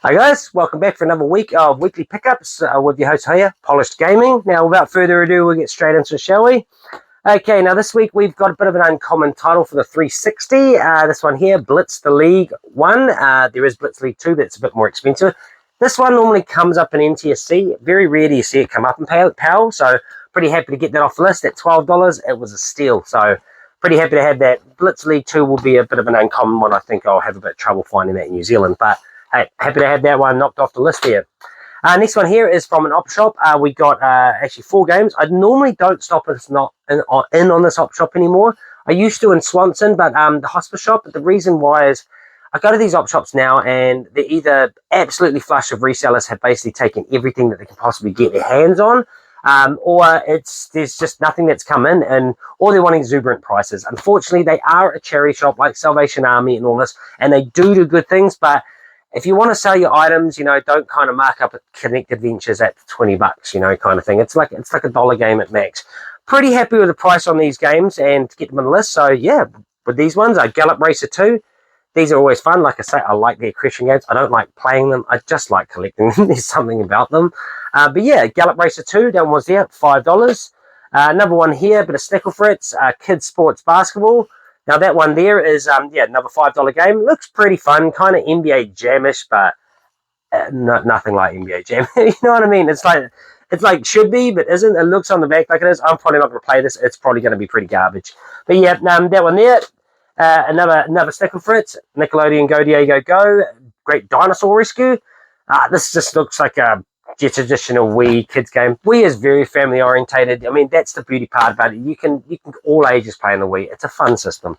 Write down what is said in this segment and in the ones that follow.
Hi guys, welcome back for another week of weekly pickups with your host here, Polished Gaming. Now, without further ado, we'll get straight into it, shall we? Okay, now this week we've got a bit of an uncommon title for the 360. This one here, Blitz the League 1. There is Blitz League 2, but it's a bit more expensive. This one normally comes up in NTSC. Very rare do you see it come up in PAL, so pretty happy to get that off the list at $12. It was a steal, so pretty happy to have that. Blitz League 2 will be a bit of an uncommon one. I think I'll have a bit of trouble finding that in New Zealand, but hey, happy to have that one knocked off the list here. Next one here is from an op shop. We got actually 4 games. I normally don't stop if it's not in on this op shop anymore. I used to in Swanson, but the hospice shop. But the reason why is I go to these op shops now and they're either absolutely flush of resellers have basically taken everything that they can possibly get their hands on, or there's just nothing that's come in, and or they're wanting exuberant prices. Unfortunately, they are a charity shop like Salvation Army and all this, and they do good things, but if you want to sell your items, don't kind of mark up at Connect Adventures at $20, kind of thing. It's like a dollar game at max. Pretty happy with the price on these games and to get them on the list. So yeah, with these ones, Gallop Racer 2. These are always fun. Like I say, I like the Equestrian games. I don't like playing them. I just like collecting them. There's something about them. But yeah, Gallop Racer 2, that one was there, $5. Another one here, bit of Snickle Fritz, Kids Sports Basketball. Now that one there is, another $5 game. Looks pretty fun, kind of NBA Jam-ish, but nothing like NBA Jam. You know what I mean? It's like should be, but isn't. It looks on the back like it is. I'm probably not going to play this. It's probably going to be pretty garbage. But yeah, that one there. Another Snickle Fritz, Nickelodeon Go Diego Go, Great Dinosaur Rescue. This just looks like a traditional Wii kids game. Wii is very family orientated. I mean, that's the beauty part about it. You can all ages play on the Wii. It's a fun system.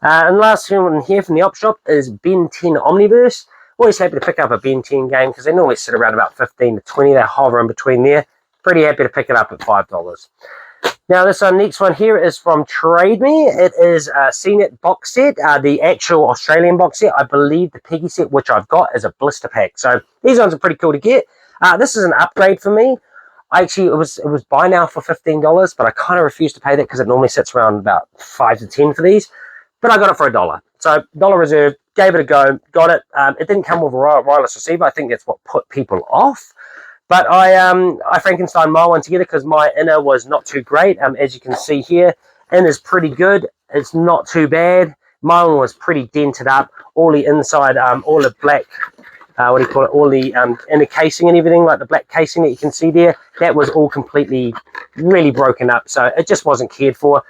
And the last one here from the op shop is Ben 10 Omniverse. Always happy to pick up a Ben 10 game because they normally sit around about 15 to 20. They hover in between there. Pretty happy to pick it up at $5. Now, this next one here is from Trade Me. It is a CNET box set, the actual Australian box set. I believe the Piggy set, which I've got, is a blister pack. So these ones are pretty cool to get. This is an upgrade for me. Actually, it was buy now for $15, but I kind of refused to pay that because it normally sits around about 5 to 10 for these. But I got it for $1. So dollar reserve, gave it a go, got it. It didn't come with a wireless receiver. I think that's what put people off. But I Frankenstein my one together because my inner was not too great. As you can see here, inner's pretty good. It's not too bad. My one was pretty dented up. All the inside, all the black, all the inner casing and everything, like the black casing that you can see there, that was all completely, really broken up. So it just wasn't cared for.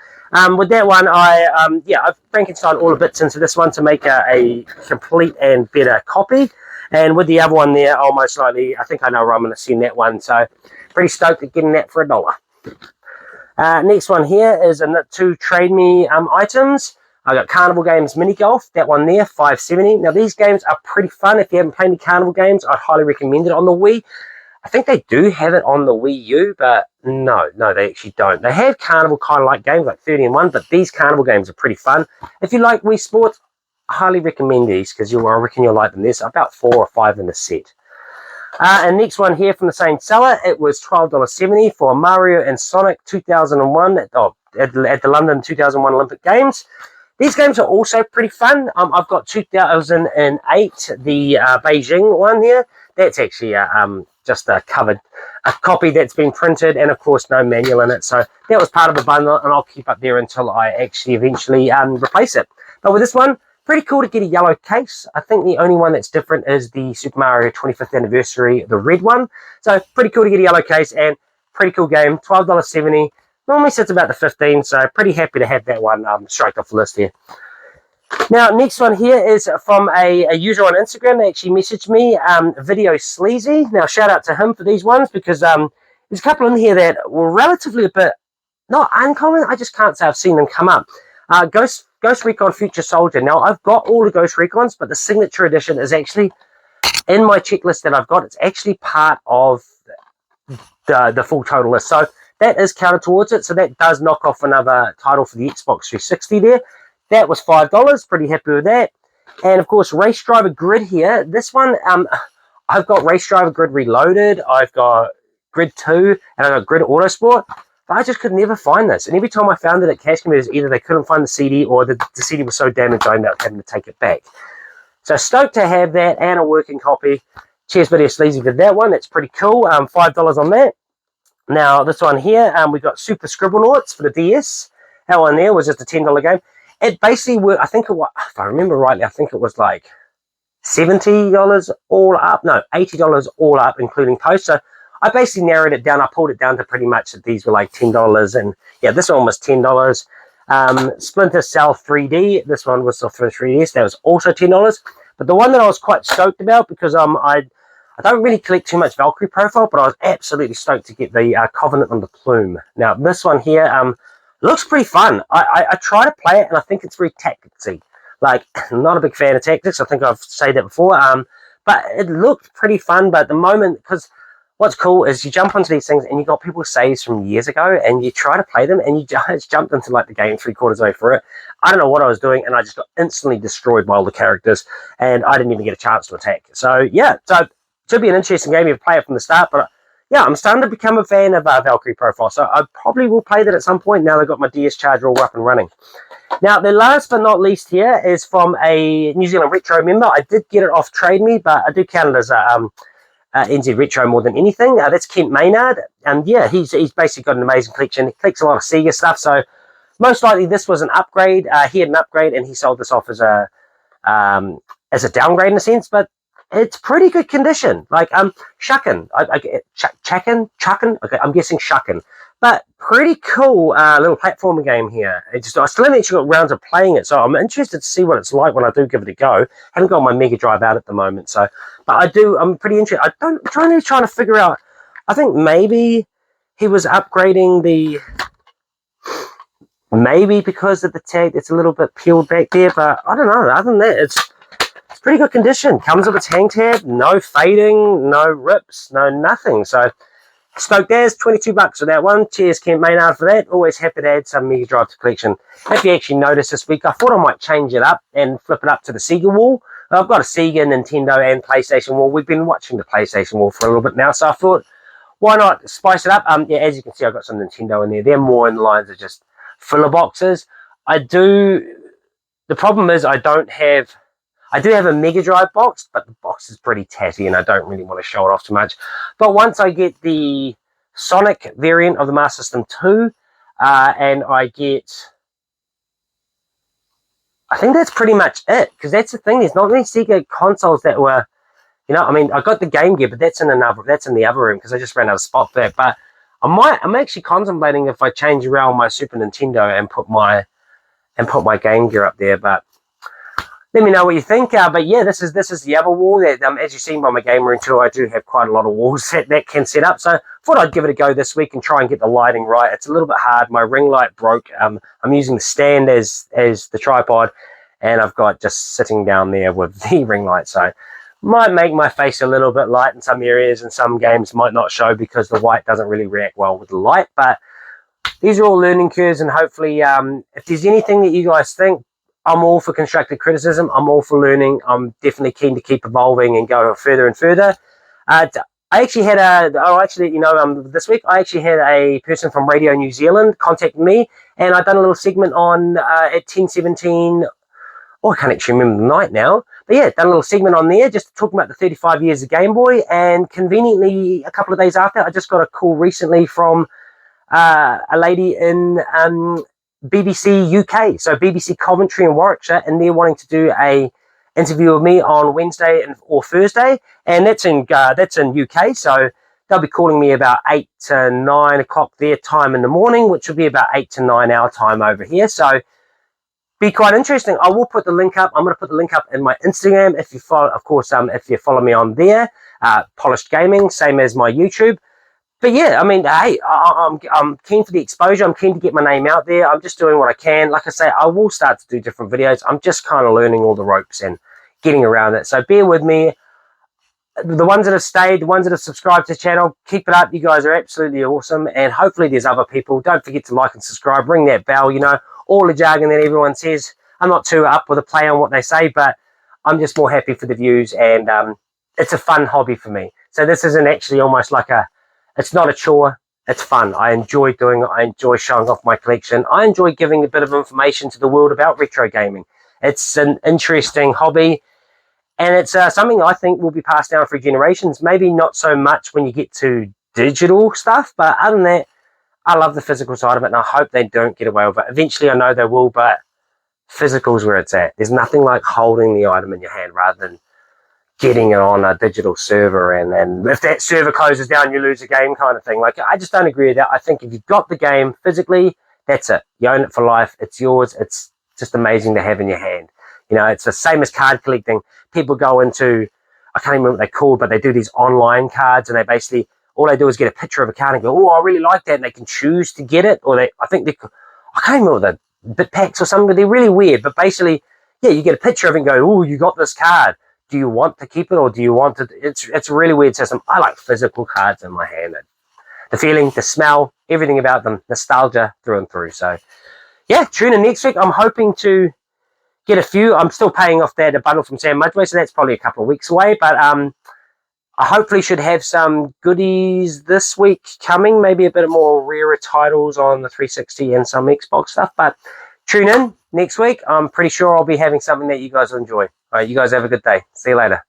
With that one, I've Frankenstein all the bits into this one to make a complete and better copy. And with the other one there, I'll most likely, I think I know where I'm going to send that one. So pretty stoked at getting that for $1. Next one here is 2 Trade Me items. I got Carnival Games Mini Golf, that one there, $5.70. Now these games are pretty fun. If you haven't played any Carnival games, I'd highly recommend it on the Wii. I think they do have it on the Wii U, but no, they actually don't. They have Carnival kind of like games like 30 and 1, but these Carnival games are pretty fun. If you like Wii Sports, I highly recommend these because I reckon you'll like them. There's about 4 or 5 in the set. And next one here from the same seller, it was $12.70 for Mario and Sonic 2001 at the London 2001 Olympic Games. These games are also pretty fun. I've got 2008, the Beijing one here. That's actually just a copy that's been printed, and of course no manual in it. So that was part of the bundle, and I'll keep up there until I actually eventually replace it. But with this one, pretty cool to get a yellow case. I think the only one that's different is the Super Mario 25th Anniversary, the red one. So pretty cool to get a yellow case, and pretty cool game, $12.70. Normally sits about the 15, so pretty happy to have that one straight off the list here. Now, next one here is from a user on Instagram. They actually messaged me, Video Sleazy. Now, shout out to him for these ones because there's a couple in here that were relatively a bit, not uncommon, I just can't say I've seen them come up. Ghost Recon Future Soldier. Now, I've got all the Ghost Recons, but the Signature Edition is actually in my checklist that I've got. It's actually part of the full total list. So that is counted towards it. So that does knock off another title for the Xbox 360 there. That was $5. Pretty happy with that. And, of course, Race Driver Grid here. This one, I've got Race Driver Grid Reloaded. I've got Grid 2. And I've got Grid Autosport. But I just could never find this. And every time I found it at Cash Converters, either they couldn't find the CD or the CD was so damaged I ended up having to take it back. So stoked to have that and a working copy. Cheers, Video Sleazy, for that one. That's pretty cool. $5 on that. Now, this one here, we've got Super Scribblenauts for the DS. That one there was just a $10 game. It basically worked, I think it was, if I remember rightly, I think it was like $70 all up. No, $80 all up, including post. So I basically narrowed it down. I pulled it down to pretty much that these were like $10. And yeah, this one was $10. Splinter Cell 3D. This one was for 3DS. That was also $10. But the one that I was quite stoked about, because I don't really collect too much Valkyrie profile, but I was absolutely stoked to get the Covenant on the Plume. Now, this one here looks pretty fun. I try to play it, and I think it's very tacticsy. Like, I'm not a big fan of tactics. I think I've said that before. But it looked pretty fun. But at the moment, because what's cool is you jump onto these things, and you got people saves from years ago, and you try to play them, and you just jumped into like the game 3/4 way through it. I don't know what I was doing, and I just got instantly destroyed by all the characters, and I didn't even get a chance to attack. So yeah, so should be an interesting game if you play it from the start. But yeah, I'm starting to become a fan of Valkyrie profile, so I probably will play that at some point now that I've got my DS charger all up and running. Now, the last but not least here is from a New Zealand Retro member. I did get it off Trade Me, but I do count it as a NZ Retro more than anything. That's Kent Maynard. And yeah, he's basically got an amazing collection. He collects a lot of Sega stuff, so most likely this was an upgrade. He had an upgrade, and he sold this off as a downgrade in a sense, but it's pretty good condition. Like, Shucken. Chucken? Okay, I'm guessing Shucken. But pretty cool little platforming game here. I still haven't actually got rounds of playing it, so I'm interested to see what it's like when I do give it a go. Haven't got my Mega Drive out at the moment, so but I'm pretty interested. I'm trying to figure out. I think maybe he was upgrading maybe because of the tag. It's a little bit peeled back there, but I don't know. Other than that, it's pretty good condition. Comes with its hang tab, no fading, no rips, no nothing. So stoked as $22 for that one. Cheers, Kent Maynard, for that. Always happy to add some Mega Drive to collection. If you actually noticed this week, I thought I might change it up and flip it up to the Sega wall. I've got a Sega, Nintendo, and PlayStation wall. We've been watching the PlayStation wall for a little bit now, so I thought, why not spice it up? Yeah, as you can see, I've got some Nintendo in there. They're more in lines of just filler boxes. The problem is I do have a Mega Drive box, but the box is pretty tatty, and I don't really want to show it off too much. But once I get the Sonic variant of the Master System 2, and I think that's pretty much it, because that's the thing. There's not many Sega consoles that were, I mean, I got the Game Gear, but that's in the other room because I just ran out of spot for it. But I'm actually contemplating if I change around my Super Nintendo and put my Game Gear up there, but let me know what you think. But yeah, this is the other wall that, as you've seen by my Game Room tour, I do have quite a lot of walls that can set up. So I thought I'd give it a go this week and try and get the lighting right. It's a little bit hard. My ring light broke. I'm using the stand as the tripod, and I've got just sitting down there with the ring light. So might make my face a little bit light in some areas, and some games might not show because the white doesn't really react well with the light. But these are all learning curves, and hopefully, if there's anything that you guys think, I'm all for constructive criticism. I'm all for learning. I'm definitely keen to keep evolving and go further and further. I actually had this week I actually had a person from Radio New Zealand contact me, and I've done a little segment on at 10:17. Oh, I can't actually remember the night now. But yeah, done a little segment on there, just talking about the 35 years of Game Boy. And conveniently, a couple of days after, I just got a call recently from a lady in BBC UK, so BBC Coventry in Warwickshire, and they're wanting to do a interview with me on Wednesday or Thursday, and that's in UK. So they'll be calling me about 8 to 9 o'clock their time in the morning, which will be about 8 to 9 our time over here. So be quite interesting. I will put the link up. I'm going to put the link up in my Instagram if you follow, of course, if you follow me on there, Polished Gaming, same as my YouTube. But yeah, I mean, hey, I'm keen for the exposure. I'm keen to get my name out there. I'm just doing what I can. Like I say, I will start to do different videos. I'm just kind of learning all the ropes and getting around it. So bear with me. The ones that have stayed, the ones that have subscribed to the channel, keep it up. You guys are absolutely awesome. And hopefully there's other people. Don't forget to like and subscribe. Ring that bell, all the jargon that everyone says. I'm not too up with a play on what they say, but I'm just more happy for the views. And it's a fun hobby for me. So this isn't actually almost like it's not a chore. It's fun. I enjoy doing it. I enjoy showing off my collection. I enjoy giving a bit of information to the world about retro gaming. It's an interesting hobby. And it's something I think will be passed down through generations. Maybe not so much when you get to digital stuff, but other than that, I love the physical side of it, and I hope they don't get away with it. Eventually, I know they will, but physical is where it's at. There's nothing like holding the item in your hand rather than getting it on a digital server, and then if that server closes down, you lose a game kind of thing. Like, I just don't agree with that. I think if you've got the game physically, that's it. You own it for life. It's yours. It's just amazing to have in your hand. You know, it's the same as card collecting. People go into, I can't even remember what they're called, but they do these online cards, and they basically, all they do is get a picture of a card and go, oh, I really like that, and they can choose to get it, or I can't even remember the bit packs or something, but they're really weird. But basically, yeah, you get a picture of it and go, oh, you got this card. Do you want to keep it, or do you want it? It's a really weird system. I like physical cards in my hand. The feeling, the smell, everything about them, nostalgia through and through. So, yeah, tune in next week. I'm hoping to get a few. I'm still paying off that bundle from Sam Mudway, so that's probably a couple of weeks away. But I hopefully should have some goodies this week coming. Maybe a bit of more rarer titles on the 360 and some Xbox stuff. But tune in next week. I'm pretty sure I'll be having something that you guys will enjoy. All right, you guys have a good day. See you later.